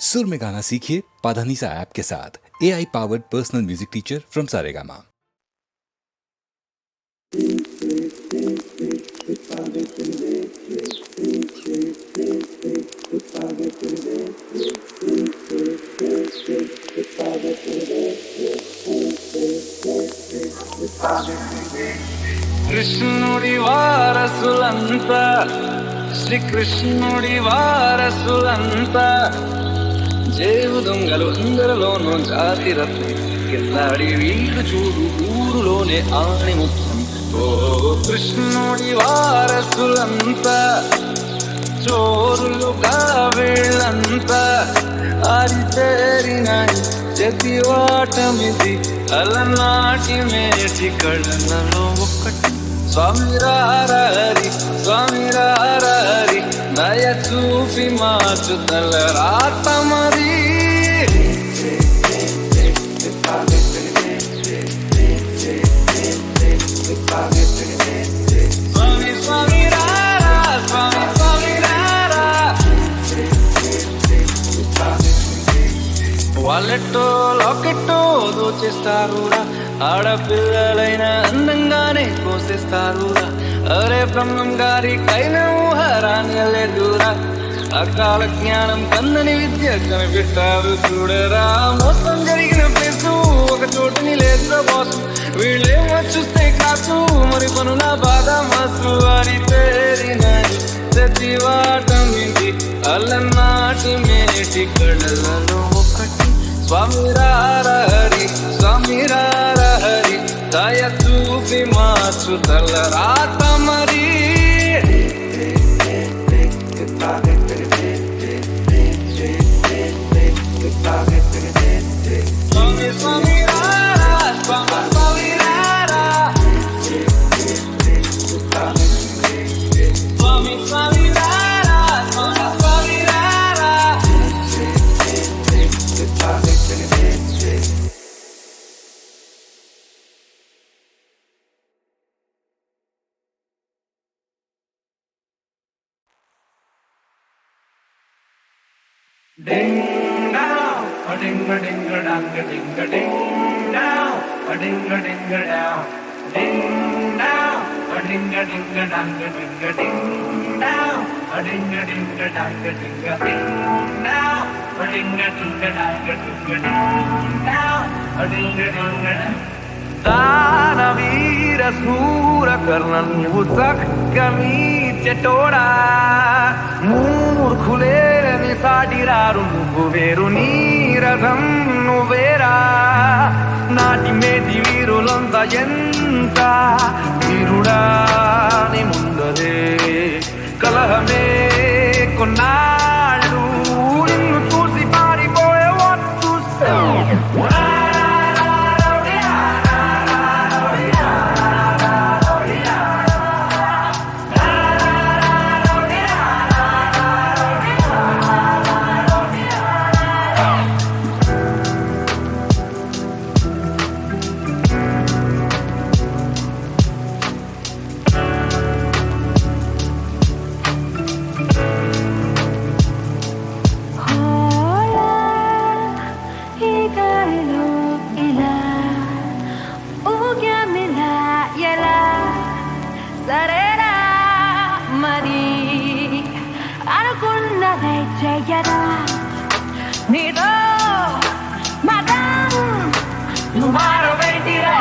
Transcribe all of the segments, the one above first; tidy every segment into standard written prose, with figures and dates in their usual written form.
सुर में गाना सीखिए पाधानीसा ऐप के साथ। AI powered personal music teacher from Saregama. కృష్ణుడి వారసులంతా శ్రీకృష్ణుడి వారసులంతా జేబు దొంగలు అందరిలోనూ జాతి రత్నం కిందాడి వీడు చూడు ఊరులోనే ఆణి ముత్యం. ఓ కృష్ణుడి వారసులంతా చోరులుగా వీళ్ళంతా ఆరితేరినాయి జతివాటమిది అలనాటి మేటి కళ్ళలో ఒక్కటి. స్వామి రారి స్వామి రారి దయ చూపి మార్చు తల రాత మరి. స్వామి స్వామి రారా స్వామి స్వామి రారా. వాళ్ళెట్టో లాకెట్టో దోచేస్తారురా, ఆడపిల్లలైన అందంగానే కోసేస్తారురా. అరే బ్రహ్మం గారి కైన ఊహరానిలేదురా, అకాల జ్ఞానం కందని విద్య కనిపెట్టారు చూడరా. మొత్తం జరిగిన ప్లేసు ఒక చోటుని లేదురా బాసు, వీళ్ళేమో చూస్తే కాసు మరి పనుల బాధ మాసు. వారి పేరినది సతివాటమిది అలనాటి మేటి కళ్ళలో ఒకటి. స్వామి రారి స్వామి రారి దయ చూపి మార్చు తల రాత మరి. స్వామి స్వామి రారా స్వామి స్వామి రారా. స్వామి స్వామి రారా స్వామి స్వామి రారా. Ding down, a ding a ding a dang a ding a ding down, a ding a ding a down, ding down, a ding a ding a dang a ding a ding down, a ding a ding a dang a ding a ding down, a ding a ding a dang a ding a ding down, a ding a ding a dang. దానవీర సూర కర్ణ నువ్వు చక్కని చెటోడా, మూర్ఖులేరని సాటిరారు నువ్వు వేరు, నీ రథం నువ్వేరా. నాటి మేటి వీరులంతా ఎంత వీరుడా నీ ముందరే, కలహమే కొన్నాళ్ళు నిన్ను చూసి పారిపోయే వద్దు. నీతో మతం నువ్వు మారవేంటిరా.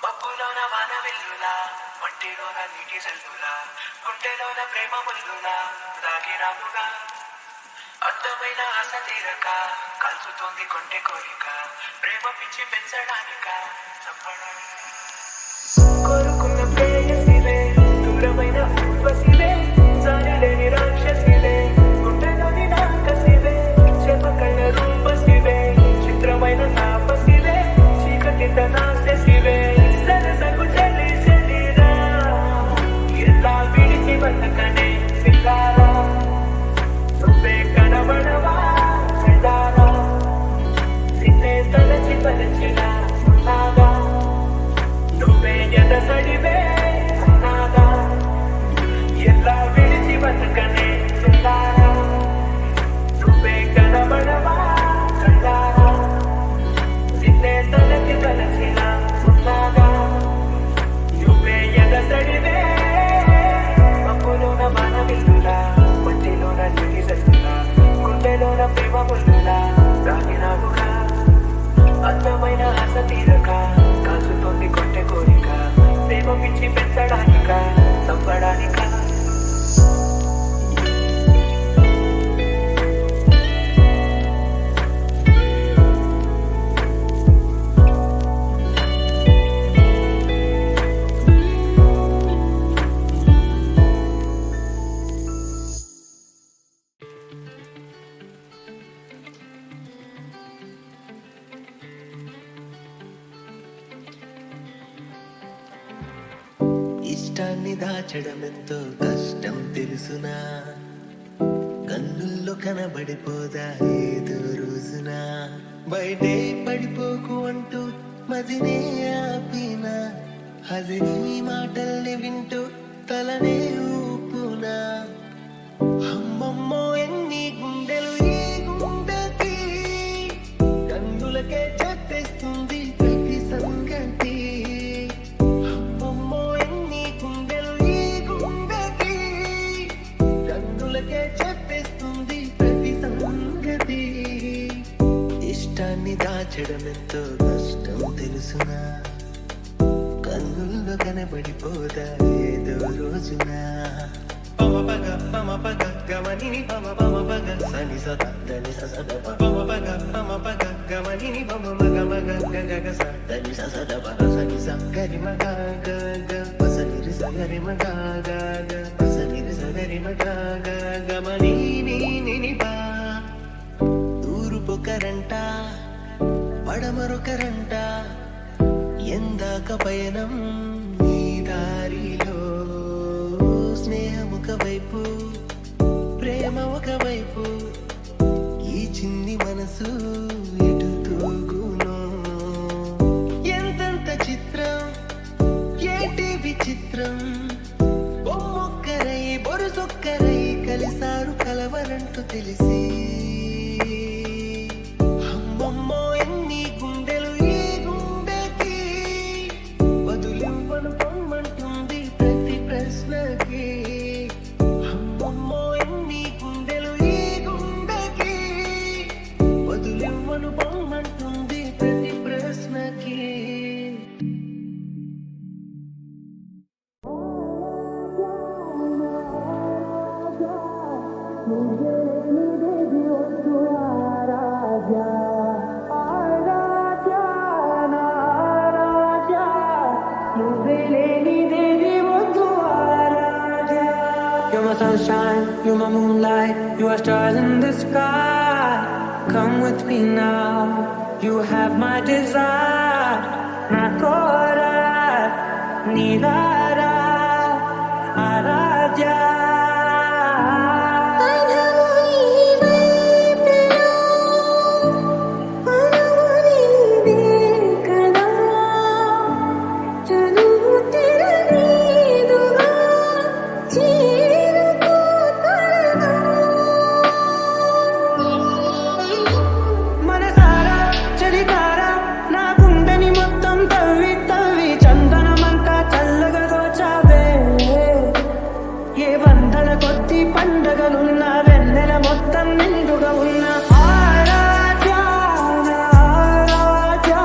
మబ్బులోన వాన వెల్లులా, ఒంటిలోన నీటి జల్లులా, గుండెలోన ప్రేమ ముల్లులా దాగినాముగా. అర్థమైన ఆశ తీరక కలుసుతోంది కొంటె కోరిక, ప్రేమ పిచ్చి పెంచడానిక చంపడానిక. కోరుకున్న ప్రేయసివే దూరమైన ఊర్వశి దాచడమెంతో కష్టం తెలుసునా కన్నుల్లో కనబడిపోదా ఏదో రోజున బయటే పడిపోకు అంటూ మదినే ఆపినా అది నీ మాటల్ని వింటూ తలనే ఊపునా అమ్మమ్మో ఎన్ని గుండెలు ఈ గుండెకి కన్నులకే చెప్పేస్తుంది ప్రతి సంగతి అమ్మమ్మో ఎన్ని గుండెలు ఈ గుండెకి కన్నులకే చెప్పేస్తుంది ప్రతి సంగతి ఇష్టాన్ని దాచడం ఎంతో కష్టం తెలుసునా కన్నుల్లో కనబడిపోదా ఏదో రోజున పమ పగ గమనిని పమ పగ సని సద దని సద పమ పగ గమనిని పమ మగ గగ సని సద ప సని సగరి మగ గగ పసని రి సగరి మగ గగ పసని రి సగరి మగ గమనిని నిని పా తూర్పుకరంట పడమరొకరంట ఎందాక పయనం నీ దారిలో స్నేహం ఒకవైపు ప్రేమ ఒకవైపు ఈ చిన్ని మనసు ఎటు తూగునో ఎంతంత చిత్రం ఏంటి విచిత్రం బొమ్మొక్కరై బొరుసొక్కరై కలిసారు కలవరంటూ తెలిసి అమ్మమ్మో ఎన్ని గుండెలు ఈ గుండెకి వదులివ్వను పొమ్మంటుంది ప్రతి ప్రశ్నకి అమ్మమ్మో ఎన్ని గుండెలు ఈ గుండెకి వదులివ్వను పొమ్మంటుంది ప్రతి ప్రశ్నకి You're my sunshine, you're my moonlight, you are stars in the sky. Come with me now, you have my desire. Nakora, Nilara, Aradya. మనసారా చలికారా నా గుండెని మొత్తం తవ్వి తవ్వి చందనమంతా చల్లగా దోచావే ఏ వందల కొద్ది పండగలున్న వెన్నెల మొత్తం నిండుగా ఉన్న ఆరాధ్యా నా ఆరాధ్యా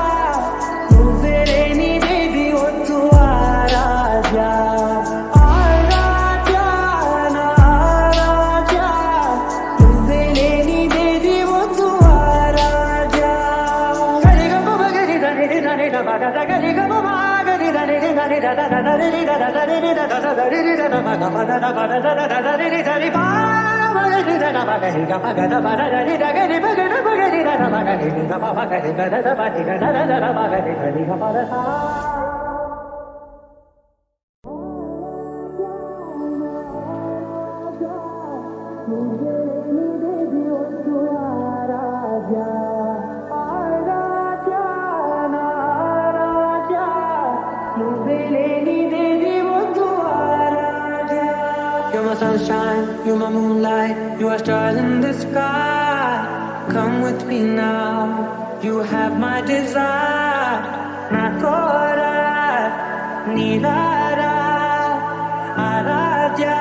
నువ్వే లేని దేవి వద్దు ఆరాధ్యా ఆరాధ్యా నా ఆరాధ్యా నువ్వే లేని దేవి వద్దు ఆరాధ్యా గరిగమ మగరి దని దని మగ గరిగమ మగరి దని దని దని దని దని దని మగ మగ మగ దని దని పా మగరి దని మగరి మగ దని దని మగరి మగరి దని మగరి మగరి దని మగరి దని మగరి దని మగరి You're my sunshine, you're my moonlight, you are stars in the sky. Come with me now, you have my desire. Nakora, Nilara, Aradya.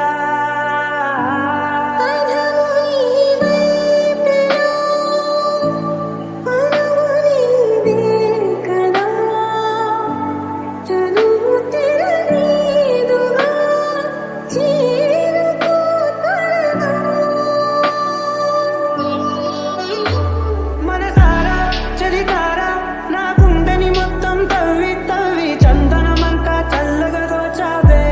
మనసారా చలికారా నా గుండెని మొత్తం తవ్వి తవ్వి చందనమంతా చల్లగా దోచావే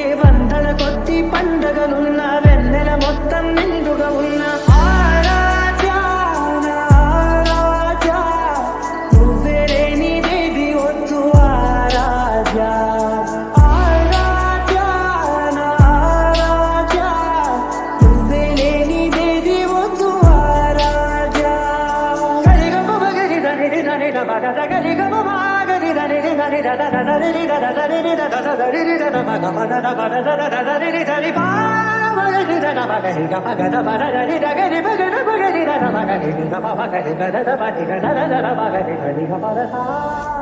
ఏ వందల కొద్ది పండగలున్న వెన్నెల మొత్తం నిండుగా ఉన్న ఆరాధ్యా నా ఆరాధ్యా నువ్వే లేని దేవి వద్దు ఆరాధ్యా ఆరాధ్యా Bye.